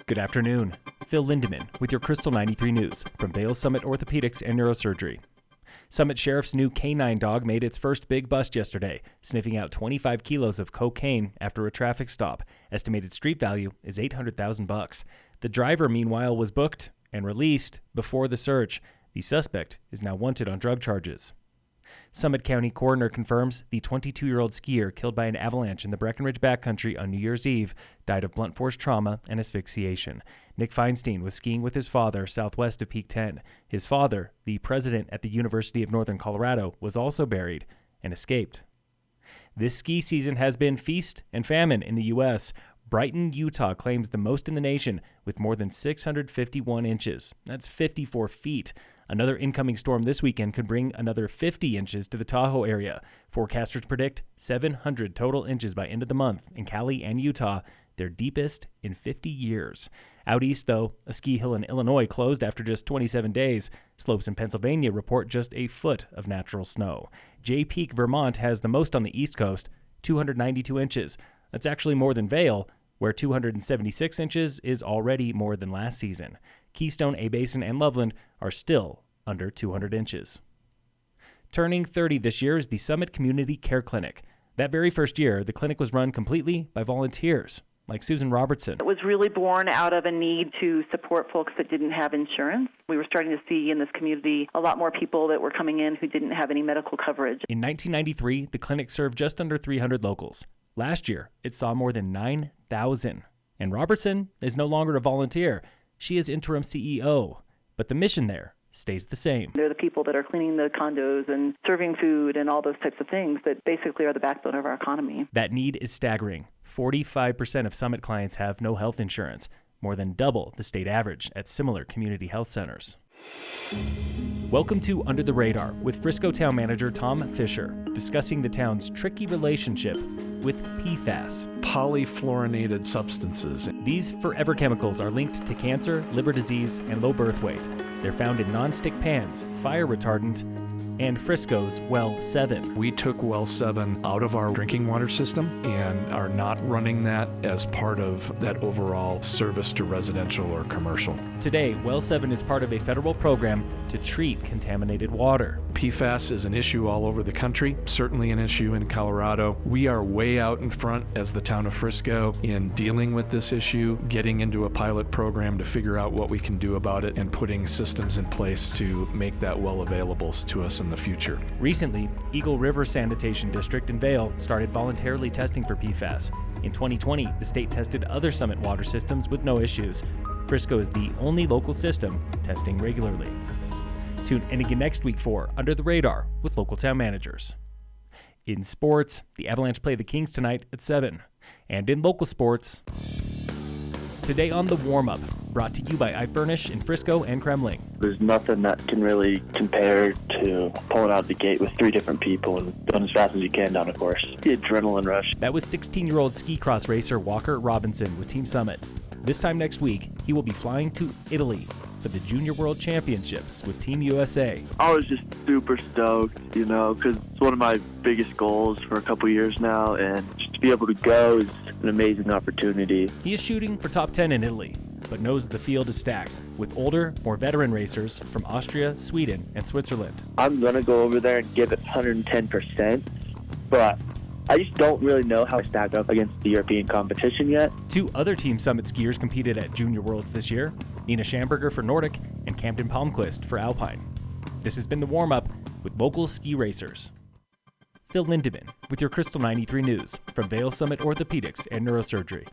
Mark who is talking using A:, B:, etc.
A: Good afternoon. Phil Lindeman with your Krystal 93 News from Vail Summit Orthopedics and Neurosurgery. Summit Sheriff's new canine dog made its first big bust yesterday, sniffing out 25 kilos of cocaine after a traffic stop. Estimated street value is $800,000. The driver, meanwhile, was booked and released before the search. The suspect is now wanted on drug charges. Summit County coroner confirms the 22-year-old skier killed by an avalanche in the Breck backcountry on New Year's Eve died of blunt force trauma and asphyxiation. Nick Feinstein was skiing with his father southwest of Peak 10. His father, the president at the University of Northern Colorado, was also buried and escaped. This ski season has been feast and famine in the U.S. Brighton, Utah claims the most in the nation with more than 651 inches. That's 54 feet. Another incoming storm this weekend could bring another 50 inches to the Tahoe area. Forecasters predict 700 total inches by end of the month in Cali and Utah, their deepest in 50 years. Out east, though, a ski hill in Illinois closed after just 27 days. Slopes in Pennsylvania report just a foot of natural snow. Jay Peak, Vermont has the most on the East Coast, 292 inches. That's actually more than Vail, where 276 inches is already more than last season. Keystone, A-Basin, and Loveland are still under 200 inches. Turning 30 this year is the Summit Community Care Clinic. That very first year, the clinic was run completely by volunteers, like Susan Robertson.
B: It was really born out of a need to support folks that didn't have insurance. We were starting to see in this community a lot more people that were coming in who didn't have any medical coverage.
A: In 1993, the clinic served just under 300 locals. Last year, it saw more than 9,000. And Robertson is no longer a volunteer. She is interim CEO. But the mission there stays the same.
B: They're the people that are cleaning the condos and serving food and all those types of things that basically are the backbone of our economy.
A: That need is staggering. 45% of Summit clients have no health insurance, more than double the state average at similar community health centers. Welcome to Under the Radar with Frisco Town Manager Tom Fisher, discussing the town's tricky relationship with PFAS.
C: Polyfluorinated substances.
A: These forever chemicals are linked to cancer, liver disease, and low birth weight. They're found in non-stick pans, fire retardant, and Frisco's Well 7.
C: We took Well 7 out of our drinking water system and are not running that as part of that overall service to residential or commercial.
A: Today, Well 7 is part of a federal program to treat contaminated water.
C: PFAS is an issue all over the country, certainly an issue in Colorado. We are way out in front as the town of Frisco in dealing with this issue, getting into a pilot program to figure out what we can do about it and putting systems in place to make that well available to us in the future.
A: Recently, Eagle River Sanitation District in Vail started voluntarily testing for PFAS. In 2020, the state tested other Summit water systems with no issues. Frisco is the only local system testing regularly. Tune in again next week for Under the Radar with local town managers. In sports, the Avalanche play the Kings tonight at 7. And in local sports, today on the Warmup, brought to you by iFurnish in Frisco and Kremling.
D: There's nothing that can really compare to pulling out of the gate with 3 different people and going as fast as you can down a course. The adrenaline rush.
A: That was 16-year-old ski cross racer Walker Robinson with Team Summit. This time next week, he will be flying to Italy for the Junior World Championships with Team USA.
D: I was just super stoked, because it's one of my biggest goals for a couple years now, and just to be able to go is an amazing opportunity.
A: He is shooting for top 10 in Italy, but knows the field is stacked with older, more veteran racers from Austria, Sweden, and Switzerland.
D: I'm going to go over there and give it 110%, but I just don't really know how to stack up against the European competition yet. 2
A: other Team Summit skiers competed at Junior Worlds this year, Nina Schamberger for Nordic and Camden Palmquist for Alpine. This has been the Warm-Up with local ski racers. Phil Lindeman with your Krystal 93 News from Vail Summit Orthopedics and Neurosurgery.